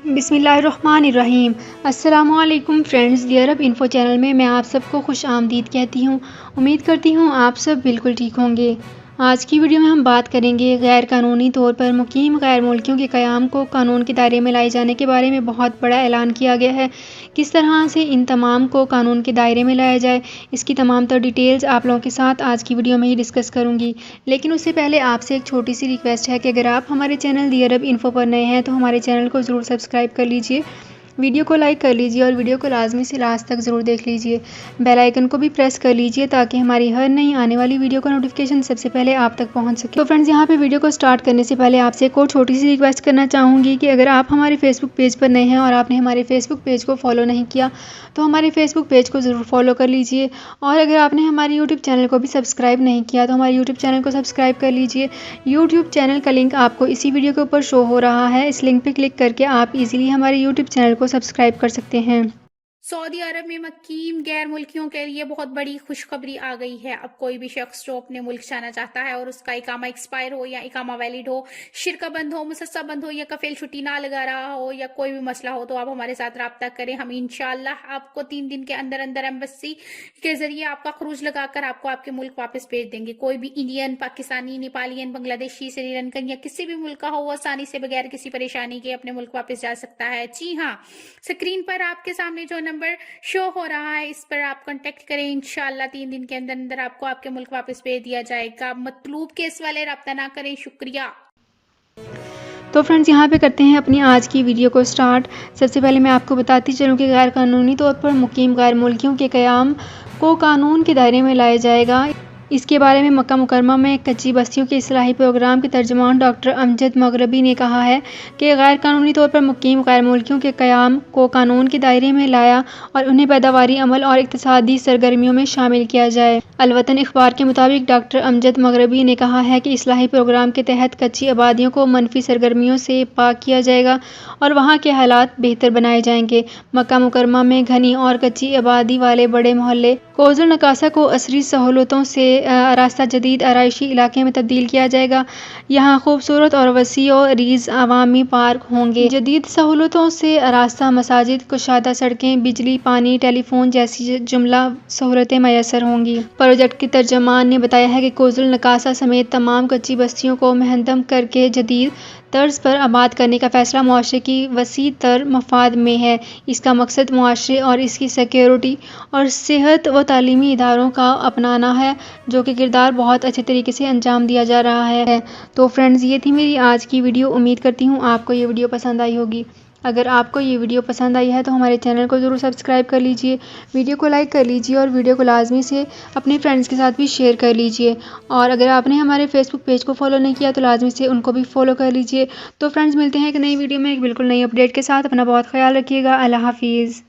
بسم اللہ الرحمن الرحیم۔ السلام علیکم فرینڈز، دی عرب انفو چینل میں میں آپ سب کو خوش آمدید کہتی ہوں۔ امید کرتی ہوں آپ سب بالکل ٹھیک ہوں گے۔ آج کی ویڈیو میں ہم بات کریں گے غیر قانونی طور پر مقیم غیر ملکیوں کے قیام کو قانون کے دائرے میں لائے جانے کے بارے میں بہت بڑا اعلان کیا گیا ہے۔ کس طرح سے ان تمام کو قانون کے دائرے میں لایا جائے، اس کی تمام تر ڈیٹیلز آپ لوگوں کے ساتھ آج کی ویڈیو میں ہی ڈسکس کروں گی۔ لیکن اس سے پہلے آپ سے ایک چھوٹی سی ریکویسٹ ہے کہ اگر آپ ہمارے چینل دی عرب انفو پر نئے ہیں تو ہمارے چینل کو ضرور سبسکرائب کر لیجئے، ویڈیو کو لائک کر لیجئے اور ویڈیو کو لازمی سے لاسٹ تک ضرور دیکھ لیجئے۔ بیل آئیکن کو بھی پریس کر لیجئے تاکہ ہماری ہر نئی آنے والی ویڈیو کا نوٹیفیکیشن سب سے پہلے آپ تک پہنچ سکے۔ تو فرینڈز، یہاں پہ ویڈیو کو سٹارٹ کرنے سے پہلے آپ سے ایک اور چھوٹی سی ریکویسٹ کرنا چاہوں گی کہ اگر آپ ہمارے فیس بک پیج پر نئے ہیں اور آپ نے ہمارے فیس بک پیج کو فالو نہیں کیا تو ہمارے فیس بک پیج کو ضرور فالو کر لیجئے، اور اگر آپ نے ہمارے یوٹیوب چینل کو بھی سبسکرائب نہیں کیا تو ہمارے یوٹیوب چینل کو سبسکرائب کر لیجئے۔ یوٹیوب چینل کا لنک آپ کو اسی ویڈیو کے اوپر شو ہو رہا ہے، اس لنک پہ کلک کر کے آپ ایزیلی ہمارے یوٹیوب چینل کو سبسکرائب کر سکتے ہیں۔ سعودی عرب میں مقیم غیر ملکیوں کے لیے بہت بڑی خوشخبری آ گئی ہے۔ اب کوئی بھی شخص جو اپنے ملک جانا چاہتا ہے اور اس کا اقامہ ایکسپائر ہو یا اقامہ ویلڈ ہو، شرکہ بند ہو، مسسہ بند ہو یا کفیل چھٹی نہ لگا رہا ہو یا کوئی بھی مسئلہ ہو تو آپ ہمارے ساتھ رابطہ کریں۔ ہم انشاءاللہ آپ کو 3 دن کے اندر اندر ایمبیسی کے ذریعے آپ کا خروج لگا کر آپ کو آپ کے ملک واپس بھیج دیں گے۔ کوئی بھی انڈین، پاکستانی، نیپالین، بنگلہ دیشی، سری لنکن یا کسی بھی ملک کا ہو، وہ آسانی سے بغیر کسی پریشانی کے اپنے ملک واپس جا سکتا ہے۔ جی ہاں، سکرین پر آپ کے سامنے جو نمبر شو ہو رہا ہے اس پر آپ کنٹیکٹ کریں، انشاءاللہ 3 دن کے اندر اندر آپ کو آپ کے ملک واپس بھیج دیا جائے گا۔ مطلوب کیس والے رابطہ نہ کریں۔ شکریہ۔ تو فرینڈز، یہاں پہ کرتے ہیں اپنی آج کی ویڈیو کو سٹارٹ۔ سب سے پہلے میں آپ کو بتاتی چلوں کہ غیر قانونی طور پر مقیم غیر ملکیوں کے قیام کو قانون کے دائرے میں لایا جائے گا۔ اس کے بارے میں مکہ مکرمہ میں کچی بستیوں کے اصلاحی پروگرام کے ترجمان ڈاکٹر امجد مغربی نے کہا ہے کہ غیر قانونی طور پر مقیم غیر ملکیوں کے قیام کو قانون کے دائرے میں لایا اور انہیں پیداواری عمل اور اقتصادی سرگرمیوں میں شامل کیا جائے۔ الوطن اخبار کے مطابق ڈاکٹر امجد مغربی نے کہا ہے کہ اصلاحی پروگرام کے تحت کچی آبادیوں کو منفی سرگرمیوں سے پاک کیا جائے گا اور وہاں کے حالات بہتر بنائے جائیں گے۔ مکہ مکرمہ میں گھنی اور کچی آبادی والے بڑے محلے کوزل نکاسہ کو عصری سہولتوں سے آراستہ جدید آرائشی علاقے میں تبدیل کیا جائے گا۔ یہاں خوبصورت اور وسیع و ریز عوامی پارک ہوں گے۔ جدید سہولتوں سے آراستہ مساجد، کشادہ سڑکیں، بجلی، پانی، ٹیلی فون جیسی جملہ سہولتیں میسر ہوں گی۔ پروجیکٹ کے ترجمان نے بتایا ہے کہ کوزل نکاسہ سمیت تمام کچی بستیوں کو منہدم کر کے جدید طرز پر آباد کرنے کا فیصلہ معاشرے کی وسیع تر مفاد میں ہے۔ اس کا مقصد معاشرے اور اس کی سیکیورٹی اور صحت و تعلیمی اداروں کا اپنانا ہے، جو کہ کردار بہت اچھے طریقے سے انجام دیا جا رہا ہے۔ تو فرینڈز، یہ تھی میری آج کی ویڈیو۔ امید کرتی ہوں آپ کو یہ ویڈیو پسند آئی ہوگی۔ اگر آپ کو یہ ویڈیو پسند آئی ہے تو ہمارے چینل کو ضرور سبسکرائب کر لیجئے، ویڈیو کو لائک کر لیجئے اور ویڈیو کو لازمی سے اپنے فرینڈز کے ساتھ بھی شیئر کر لیجئے، اور اگر آپ نے ہمارے فیس بک پیج کو فالو نہیں کیا تو لازمی سے ان کو بھی فالو کر لیجئے۔ تو فرینڈز، ملتے ہیں ایک نئی ویڈیو میں ایک بالکل نئی اپڈیٹ کے ساتھ۔ اپنا بہت خیال رکھیے گا۔ اللہ حافظ۔